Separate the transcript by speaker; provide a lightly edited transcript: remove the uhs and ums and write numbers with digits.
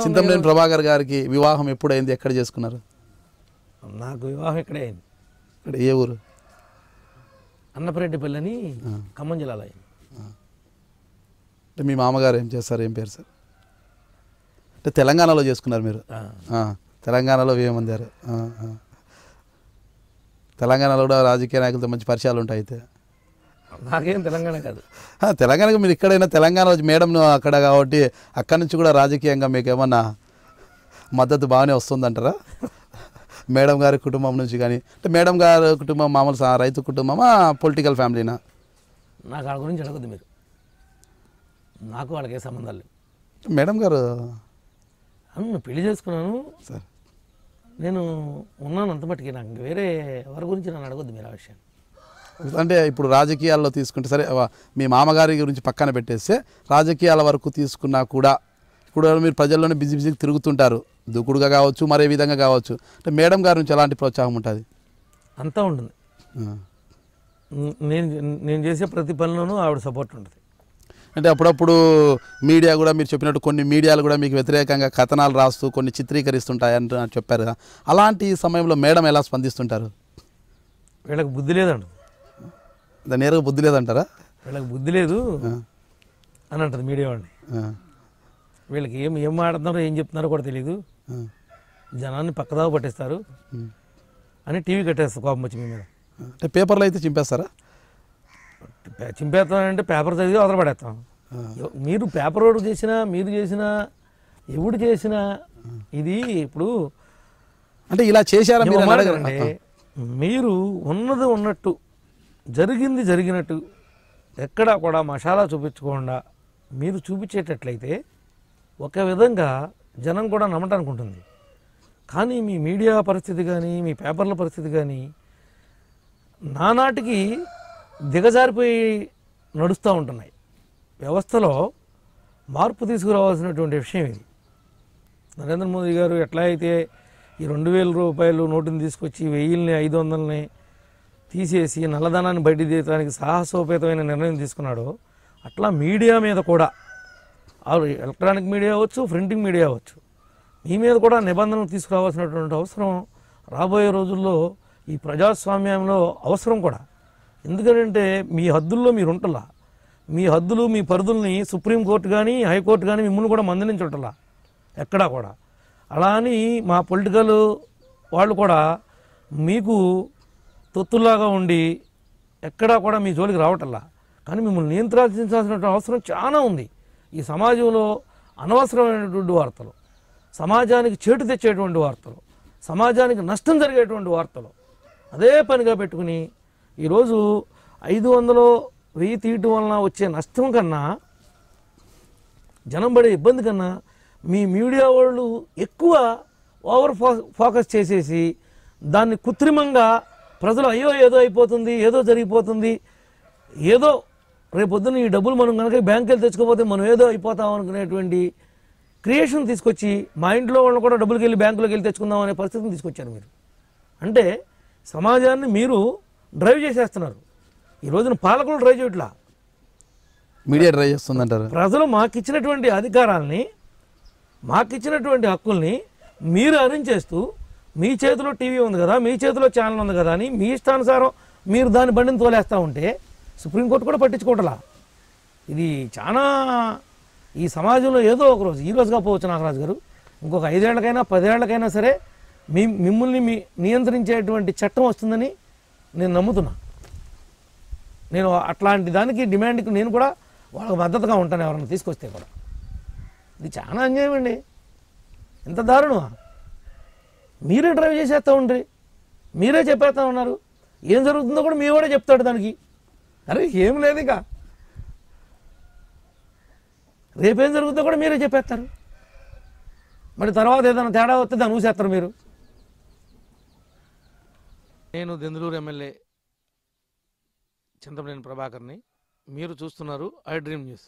Speaker 1: చింతమనేని ప్రభాకర్ గారికి వివాహం ఎప్పుడైంది, ఎక్కడ చేసుకున్నారు?
Speaker 2: నాకు వివాహం ఇక్కడే అయింది.
Speaker 1: ఇక్కడ ఏ ఊరు?
Speaker 2: అన్నపరెడ్డిపల్లి అని ఖమ్మం జిల్లాలో అయింది.
Speaker 1: అంటే మీ మామగారు ఏం చేస్తారు, ఏం పేరు సార్? అంటే తెలంగాణలో చేసుకున్నారు మీరు? తెలంగాణలో ఏమందారు? తెలంగాణలో కూడా రాజకీయ నాయకులతో మంచి పరిచయాలు ఉంటాయి. అయితే
Speaker 2: నాకేం తెలంగాణ కాదు,
Speaker 1: తెలంగాణకు మీరు ఎక్కడైనా తెలంగాణ మేడం అక్కడ కాబట్టి అక్కడి నుంచి కూడా రాజకీయంగా మీకు ఏమన్నా మద్దతు బాగానే వస్తుందంటారా? మేడం గారి కుటుంబం నుంచి కానీ, అంటే మేడం గారి కుటుంబం మామూలు రైతు కుటుంబమా, పొలిటికల్ ఫ్యామిలీనా?
Speaker 2: నాకు వాళ్ళ గురించి అడగద్దు మీరు, నాకు వాళ్ళకి ఏ సంబంధాలు లేవు.
Speaker 1: మేడం గారు
Speaker 2: అవును పెళ్లి చేసుకున్నాను
Speaker 1: సార్,
Speaker 2: నేను ఉన్నాను అంత మట్టుకి, నాకు వేరే ఎవరి గురించి నన్ను అడగద్దు మీరు ఆ విషయం.
Speaker 1: అంటే ఇప్పుడు రాజకీయాల్లో తీసుకుంటే సరే, మీ మామగారి గురించి పక్కన పెట్టేస్తే రాజకీయాల వరకు తీసుకున్నా కూడా ఇప్పుడు మీరు ప్రజల్లోనే బిజీగా తిరుగుతుంటారు, దూకుడుగా కావచ్చు, మరే విధంగా కావచ్చు. అంటే మేడం గారి నుంచి ఎలాంటి ప్రోత్సాహం ఉంటుంది?
Speaker 2: అంతా ఉంటుంది. నేను చేసే ప్రతి పనిలోనూ ఆవిడ సపోర్ట్ ఉంటుంది.
Speaker 1: అంటే అప్పుడప్పుడు మీడియా కూడా మీరు చెప్పినట్టు కొన్ని మీడియాలు కూడా మీకు వ్యతిరేకంగా కథనాలు రాస్తూ కొన్ని చిత్రీకరిస్తుంటాయని చెప్పారు కదా, అలాంటి సమయంలో మేడం ఎలా స్పందిస్తుంటారు?
Speaker 2: వీళ్ళకి బుద్ధి లేదండి,
Speaker 1: నేరుగా బుద్ధి లేదంటారా?
Speaker 2: వీళ్ళకి బుద్ధి లేదు అని అంటుంది మీడియా వాడిని. వీళ్ళకి ఏం మాట్లాడుతున్నారో ఏం చెప్తున్నారో కూడా తెలియదు, జనాన్ని పక్కదావ పట్టిస్తారు అని టీవీ కట్టేస్తారు కోపం వచ్చి మీ మీద.
Speaker 1: అంటే పేపర్లో అయితే చింపేస్తారా?
Speaker 2: చింపేస్తానంటే పేపర్ చదివి అవతల పడేస్తాం. మీరు పేపర్ ఓటు చేసినా, మీరు చేసినా, ఎవడు చేసినా ఇది ఇప్పుడు
Speaker 1: అంటే ఇలా చేశారా
Speaker 2: అంటే మీరు ఉన్నది ఉన్నట్టు జరిగింది జరిగినట్టు ఎక్కడా కూడా మసాలా చూపించకుండా మీరు చూపించేటట్లయితే ఒక విధంగా జనం కూడా నమ్మటానికి ఉంటుంది. కానీ మీ మీడియా పరిస్థితి కానీ, మీ పేపర్ల పరిస్థితి కానీ నానాటికి దిగజారిపోయి నడుస్తూ ఉంటున్నాయి. వ్యవస్థలో మార్పు తీసుకురావాల్సినటువంటి విషయం ఇది. నరేంద్ర మోదీ గారు ఎట్లా అయితే ఈ 2000 రూపాయలు నోటుని తీసుకొచ్చి 1000ని 500ని తీసేసి నల్లధనాన్ని బయట తీయడానికి సాహసోపేతమైన నిర్ణయం తీసుకున్నాడో, అట్లా మీడియా మీద కూడా, ఎలక్ట్రానిక్ మీడియా అవ్వచ్చు, ప్రింటింగ్ మీడియా అవ్వచ్చు, మీ మీద కూడా నిబంధనలు తీసుకురావాల్సినటువంటి అవసరం రాబోయే రోజుల్లో ఈ ప్రజాస్వామ్యంలో అవసరం కూడా. ఎందుకంటే మీ హద్దుల్లో మీరు ఉంటలా, మీ హద్దులు మీ పరిధుల్ని సుప్రీంకోర్టు కానీ హైకోర్టు కానీ మిమ్మల్ని కూడా మందలించుంటలా ఎక్కడా కూడా. అలా అని మా పొలిటికల్ వాళ్ళు కూడా మీకు తొత్తుల్లాగా ఉండి ఎక్కడా కూడా మీ జోలికి రావటల్లా. కానీ మిమ్మల్ని నియంత్రించాల్సిన అవసరం చాలా ఉంది. ఈ సమాజంలో అనవసరమైనటువంటి వార్తలు, సమాజానికి చేటు తెచ్చేటువంటి వార్తలు, సమాజానికి నష్టం జరిగేటువంటి వార్తలు అదే పనిగా పెట్టుకుని ఈరోజు 500 1000 తీయటం వలన వచ్చే నష్టం కన్నా, జనం పడే ఇబ్బంది కన్నా మీ మీడియా వాళ్ళు ఎక్కువ ఓవర్ ఫోకస్ చేసేసి దాన్ని కృత్రిమంగా ప్రజలు అయ్యో ఏదో అయిపోతుంది, ఏదో జరిగిపోతుంది, ఏదో రేపొద్దున ఈ డబ్బులు మనం కనుక బ్యాంకుకి వెళ్ళి తెచ్చుకోకపోతే మనం ఏదో అయిపోతాం అనుకునేటువంటి క్రియేషన్ తీసుకొచ్చి మా ఇంట్లో వాళ్ళని కూడా డబ్బులకి వెళ్ళి బ్యాంకులోకి వెళ్ళి తెచ్చుకుందాం అనే పరిస్థితిని తీసుకొచ్చారు మీరు. అంటే సమాజాన్ని మీరు డ్రైవ్ చేసేస్తున్నారు. ఈ రోజున పాలకులు డ్రైవ్ చేయట్లా,
Speaker 1: మీడియా డ్రైవ్ చేస్తుందంటారు.
Speaker 2: ప్రజలు మాకిచ్చినటువంటి అధికారాలని, మాకిచ్చినటువంటి హక్కుల్ని మీరు హరించేస్తూ మీ చేతిలో టీవీ ఉంది కదా, మీ చేతిలో ఛానల్ ఉంది కదా అని మీ ఇష్టానుసారం మీరు దాని బండిని తోలేస్తూ ఉంటే సుప్రీంకోర్టు కూడా పట్టించుకోవట్లా. ఇది చాలా ఈ సమాజంలో ఏదో ఒకరోజు, ఈ రోజు కాకపోవచ్చు నాగరాజు గారు, ఇంకొక 5 ఏళ్లకైనా 10 ఏళ్లకైనా సరే మిమ్మల్ని నియంత్రించేటువంటి చట్టం వస్తుందని నేను నమ్ముతున్నా. నేను అట్లాంటి దానికి డిమాండ్కి నేను కూడా వాళ్ళకి మద్దతుగా ఉంటాను, ఎవరైనా తీసుకొస్తే కూడా. ఇది చాలా అన్యాయం అండి, ఎంత దారుణమా. మీరే డ్రైవ్ చేసేస్తూ ఉండ్రి, మీరే చెప్పేస్తూ ఉన్నారు. ఏం జరుగుతుందో కూడా మీ కూడా చెప్తాడు దానికి. అరే ఏం లేదు, ఇక రేపేం జరుగుతుందో కూడా మీరే చెప్పేస్తారు. మరి తర్వాత ఏదైనా తేడా వస్తే దాన్ని ఊసేస్తారు మీరు. నేను దెందులూరు ఎమ్మెల్యే చింతమనేని ప్రభాకర్ని. మీరు చూస్తున్నారు ఐ డ్రీమ్ న్యూస్.